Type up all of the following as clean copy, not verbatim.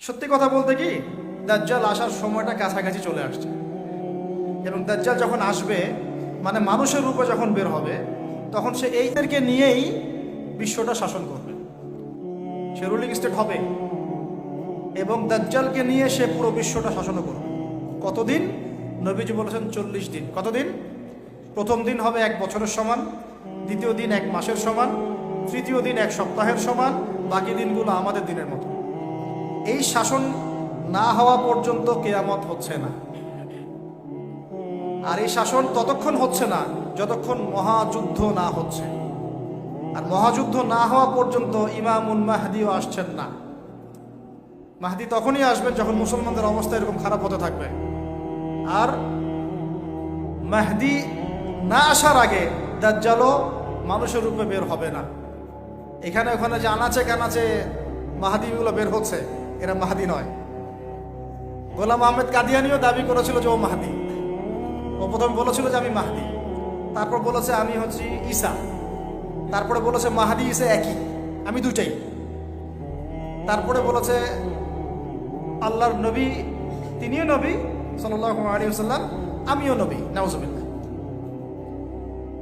সত্যি কথা বলতে কি, দাজ্জাল আসার সময়টা কাছাকাছি চলে আসছে। এবং দাজ্জাল যখন আসবে, মানে মানুষের রূপে যখন বের হবে, তখন সে এইদেরকে নিয়েই বিশ্বটা শাসন করবে। সে রুলিং স্টেট হবে এবং দাজ্জালকে নিয়ে সে পুরো বিশ্বটা শাসন করবে। কতদিন? নবীজি বলেছেন 40 দিন। কতদিন? প্রথম দিন হবে 1 বছরের সমান, দ্বিতীয় দিন 1 মাসের সমান, তৃতীয় দিন 1 সপ্তাহের সমান, বাকি দিনগুলো আমাদের দিনের মতো। এই শাসন না হওয়া পর্যন্ত কিয়ামত হচ্ছে না। আর এই শাসন ততক্ষণ হচ্ছে না যতক্ষণ মহাযুদ্ধ না হচ্ছে। আর মহাযুদ্ধ না হওয়া পর্যন্ত ইমামুল মাহদিও আসছেন না। মাহদি তখনই আসবেন যখন মুসলমানদের অবস্থা এরকম খারাপ হতে থাকবে। আর মাহদি না আসার আগে দাজ্জালও মানুষের রূপে বের হবে না। এখানে ওখানে যে আনাচে কানাচে মাহাদিগুলো বের হচ্ছে, এরা মাহাদি নয়। গোলাম আহমেদ কাদিয়ানিও দাবি করেছিল যে ও মাহাদি। ও প্রথম বলেছিল যে আমি মাহাদি, তারপর বলেছে আমি হচ্ছি ঈসা, তারপরে বলেছে মাহাদি ঈসা একই, আমি দুটাই। তারপরে বলেছে আল্লাহর নবী, তিনিও নবী সাল্লাল্লাহু আলাইহি ওয়াসাল্লাম, আমিও নবী, নাউজুবিল্লাহ।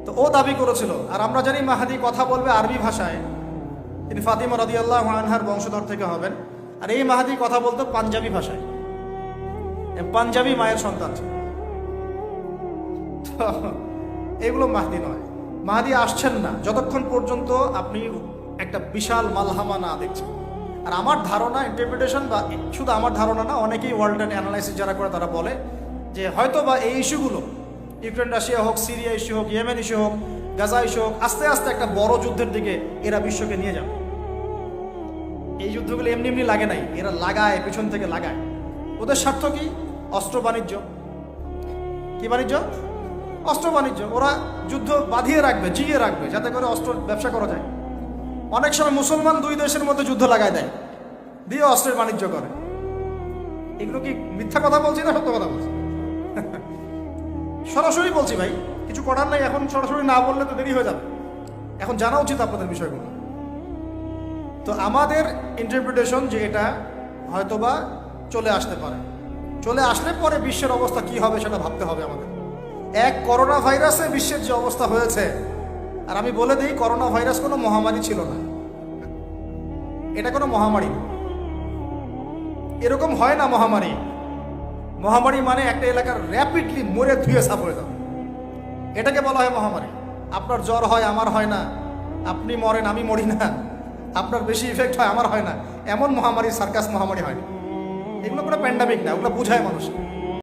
তো ও দাবি করেছিল। আর আমরা জানি মাহাদি কথা বলবে আরবি ভাষায়, তিনি ফাতিমা রাদিয়াল্লাহু আনহার বংশধর থেকে হবেন। আর এই মাহাদি কথা বলতো পাঞ্জাবি ভাষায়, পাঞ্জাবি মায়ের সন্তান ছিল। এগুলো মাহদি নয়। মাহদি আসছেন না যতক্ষণ পর্যন্ত আপনি একটা বিশাল মালহামা না দেখছেন। আর আমার ধারণা, ইন্টারপ্রিটেশন, বা শুধু আমার ধারণা না, অনেকেই ওয়ার্ল্ড অ্যানালাইসিস যারা করে তারা বলে যে হয়তো বা এই ইস্যুগুলো, ইউক্রেন রাশিয়া হোক, সিরিয়া ইস্যু হোক, ইয়েমেন ইস্যু হোক, গাজা ইস্যু হোক, আস্তে আস্তে একটা বড় যুদ্ধের দিকে এরা বিশ্বকে নিয়ে যাবে। এই যুদ্ধগুলো এমনি এমনি লাগে নাই, এরা লাগায়, পেছন থেকে লাগায়। ওদের স্বার্থ কি? অস্ত্র বাণিজ্য। কি বাণিজ্য? অস্ত্র বাণিজ্য। ওরা যুদ্ধ বাঁধিয়ে রাখবে, জিয়ে রাখবে, যাতে করে অস্ত্র ব্যবসা করা যায়। অনেক সময় মুসলমান 2 দেশের মধ্যে যুদ্ধ লাগায় দেয়, দিয়ে অস্ত্রের বাণিজ্য করে। এগুলো কি মিথ্যা কথা বলছি না সত্য কথা বলছি? সরাসরি বলছি ভাই, কিছু করার নাই। এখন সরাসরি না বললে তো দেরি হয়ে যাবে। এখন জানা উচিত আপনাদের বিষয়গুলো। তো আমাদের ইন্টারপ্রিটেশন যে এটা হয়তোবা চলে আসতে পারে, চলে আসলে পরে বিশ্বের অবস্থা কি হবে সেটা ভাবতে হবে আমাদের। করোনা ভাইরাসে বিশ্বের যে অবস্থা হয়েছে, আর আমি বলে দিই, করোনা ভাইরাস কোনো মহামারী ছিল না। এটা কোনো মহামারী, এরকম হয় না মহামারী। মহামারী মানে একটা এলাকার র্যাপিডলি মরে ধুয়ে সাফ হয়ে যাবে, এটাকে বলা হয় মহামারী। আপনার জ্বর হয়, আমার হয় না। আপনি মরেন, আমি মরি না। আপনার বেশি ইফেক্ট হয়, আমার হয় না। এমন মহামারী, সার্কাস মহামারী হয়নি। এগুলো কোনো প্যান্ডামিক না, ওগুলো বুঝায় মানুষ।